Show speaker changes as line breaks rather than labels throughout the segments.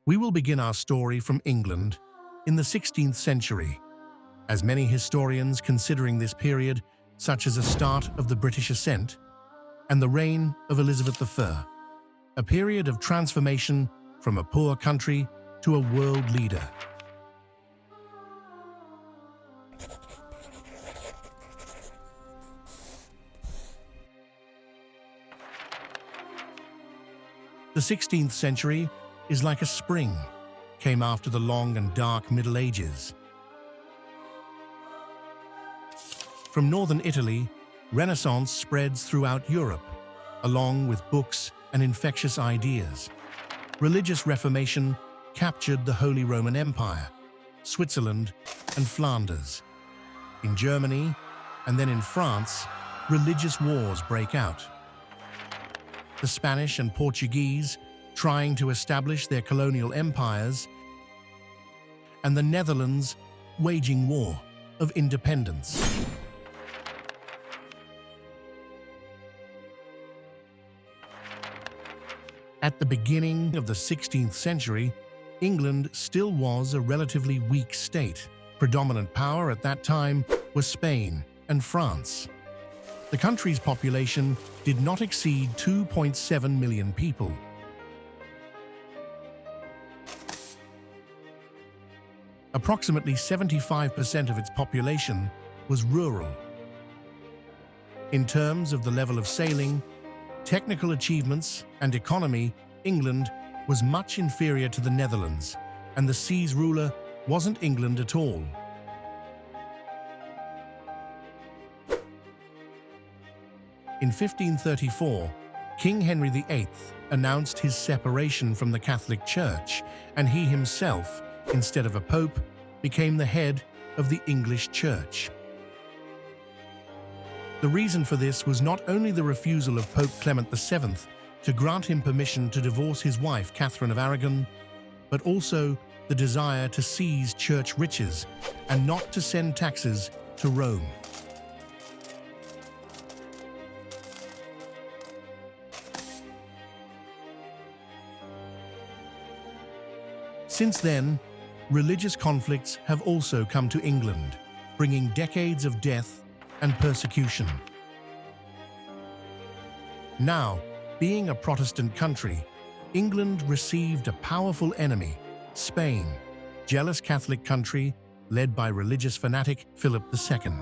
We will begin our story from England in the 16th century, as many historians considering this period such as a start of the British ascent and the reign of Elizabeth I, a period of transformation from a poor country to a world leader. The 16th century is like a spring, came after the long and dark Middle Ages. From northern Italy, Renaissance spreads throughout Europe, along with books and infectious ideas. Religious Reformation captured the Holy Roman Empire, Switzerland, and Flanders. In Germany, and then in France, religious wars break out. The Spanish and Portuguese trying to establish their colonial empires, and the Netherlands waging war of independence. At the beginning of the 16th century, England still was a relatively weak state. Predominant power at that time was Spain and France. The country's population did not exceed 2.7 million people. Approximately 75% of its population was rural. In terms of the level of sailing, technical achievements, and economy, England was much inferior to the Netherlands, and the sea's ruler wasn't England at all. In 1534, King Henry VIII announced his separation from the Catholic Church, and he himself, instead of a pope, became the head of the English Church. The reason for this was not only the refusal of Pope Clement VII to grant him permission to divorce his wife Catherine of Aragon, but also the desire to seize church riches and not to send taxes to Rome. Since then, religious conflicts have also come to England, bringing decades of death and persecution. Now, being a Protestant country, England received a powerful enemy, Spain, jealous Catholic country led by religious fanatic Philip II.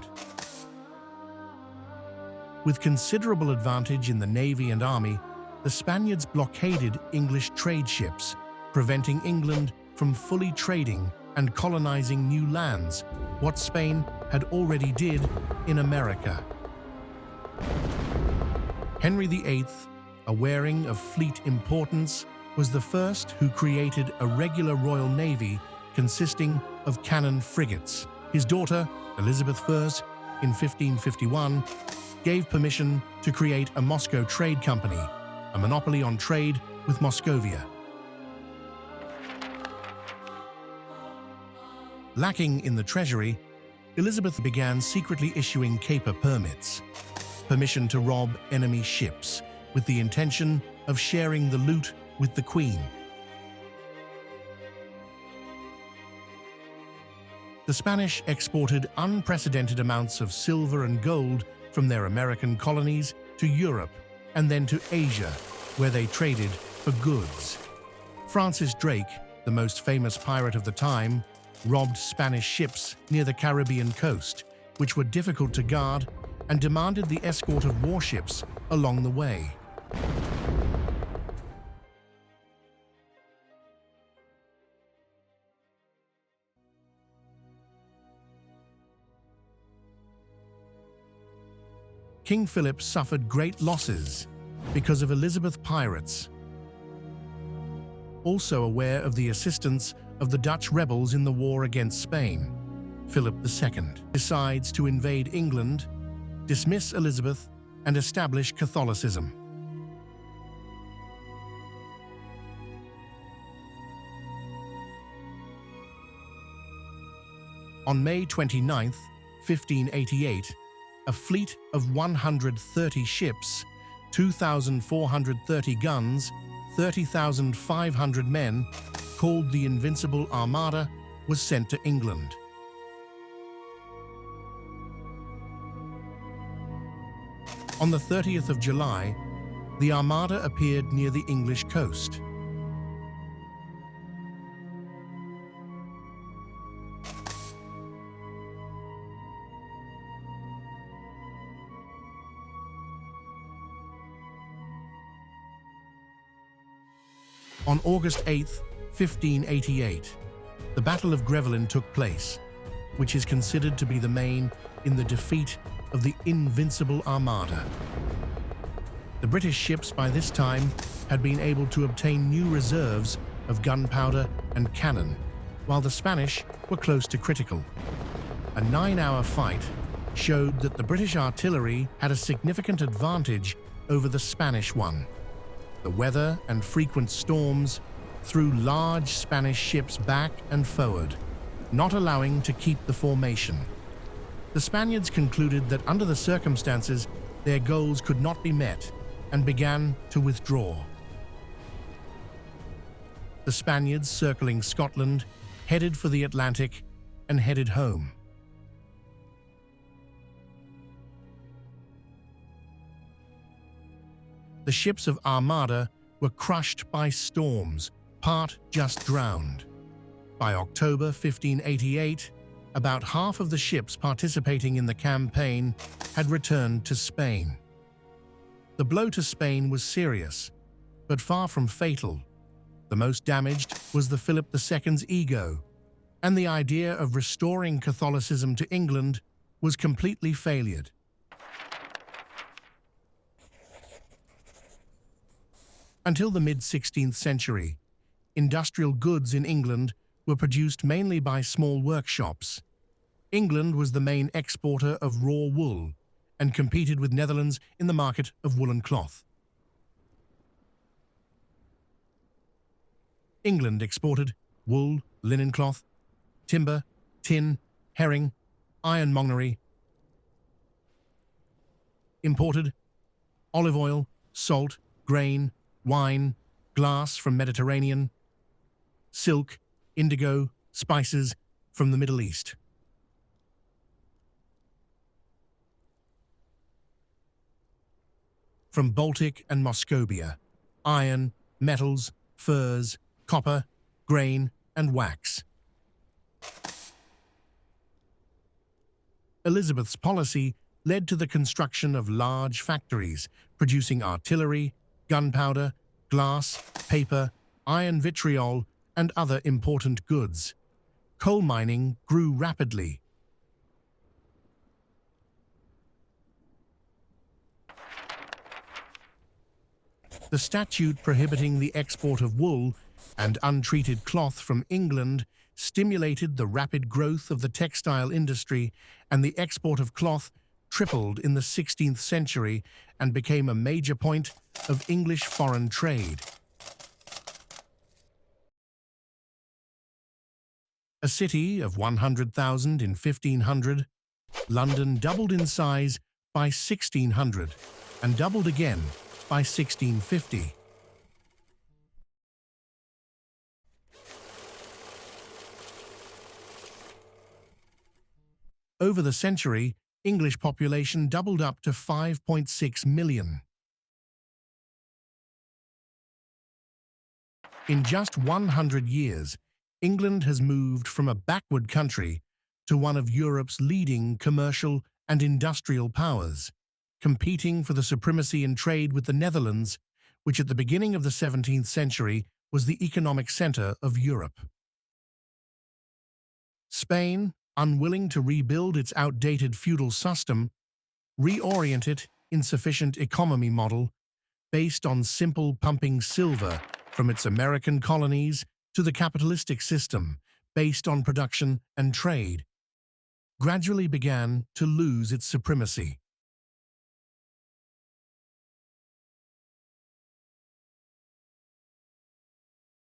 With considerable advantage in the navy and army, the Spaniards blockaded English trade ships, preventing England from fully trading and colonizing new lands, what Spain had already did in America. Henry VIII, awareing of fleet importance, was the first who created a regular royal navy consisting of cannon frigates. His daughter, Elizabeth I, in 1551, gave permission to create a Moscow Trade Company, a monopoly on trade with Moscovia. Lacking in the treasury, Elizabeth began secretly issuing caper permits, permission to rob enemy ships, with the intention of sharing the loot with the Queen. The Spanish exported unprecedented amounts of silver and gold from their American colonies to Europe and then to Asia, where they traded for goods. Francis Drake, the most famous pirate of the time, robbed Spanish ships near the Caribbean coast, which were difficult to guard, and demanded the escort of warships along the way. King Philip suffered great losses because of Elizabeth pirates. Also aware of the assistance of the Dutch rebels in the war against Spain, Philip II decides to invade England, dismiss Elizabeth, and establish Catholicism. On May 29, 1588, a fleet of 130 ships, 2,430 guns, 30,500 men, called the Invincible Armada, was sent to England. On the 30th of July, the Armada appeared near the English coast. On August 8, 1588, the Battle of Grevillin took place, which is considered to be the main in the defeat of the Invincible Armada. The British ships by this time had been able to obtain new reserves of gunpowder and cannon, while the Spanish were close to critical. A 9-hour fight showed that the British artillery had a significant advantage over the Spanish one. The weather and frequent storms threw large Spanish ships back and forward, not allowing to keep the formation. The Spaniards concluded that under the circumstances, their goals could not be met and began to withdraw. The Spaniards, circling Scotland, headed for the Atlantic and headed home. The ships of Armada were crushed by storms, part just drowned. By October 1588, about half of the ships participating in the campaign had returned to Spain. The blow to Spain was serious, but far from fatal. The most damaged was the Philip II's ego, and the idea of restoring Catholicism to England was completely failed. Until the mid-16th century, industrial goods in England were produced mainly by small workshops. England was the main exporter of raw wool and competed with Netherlands in the market of woolen cloth. England exported wool, linen cloth, timber, tin, herring, ironmongery. Imported olive oil, salt, grain, wine, glass from Mediterranean, silk, indigo, spices from the Middle East. From Baltic and Moscovia, iron, metals, furs, copper, grain, and wax. Elizabeth's policy led to the construction of large factories producing artillery, gunpowder, glass, paper, iron vitriol, and other important goods. Coal mining grew rapidly. The statute prohibiting the export of wool and untreated cloth from England stimulated the rapid growth of the textile industry, and the export of cloth tripled in the 16th century and became a major point of English foreign trade. A city of 100,000 in 1500, London doubled in size by 1600 and doubled again by 1650. Over the century, English population doubled up to 5.6 million. In just 100 years, England has moved from a backward country to one of Europe's leading commercial and industrial powers, competing for the supremacy in trade with the Netherlands, which at the beginning of the 17th century was the economic center of Europe. Spain, unwilling to rebuild its outdated feudal system, reoriented insufficient economy model based on simple pumping silver from its American colonies to the capitalistic system based on production and trade, gradually began to lose its supremacy.